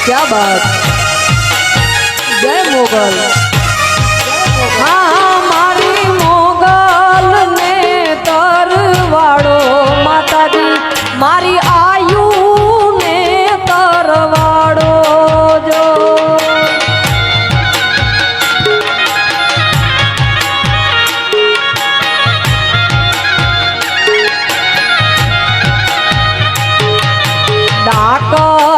क्या बात जय मोगल हाँ मारी मोगल ने तरवाड़ो माताजी मारी आयु ने तरवाड़ो जो डाकर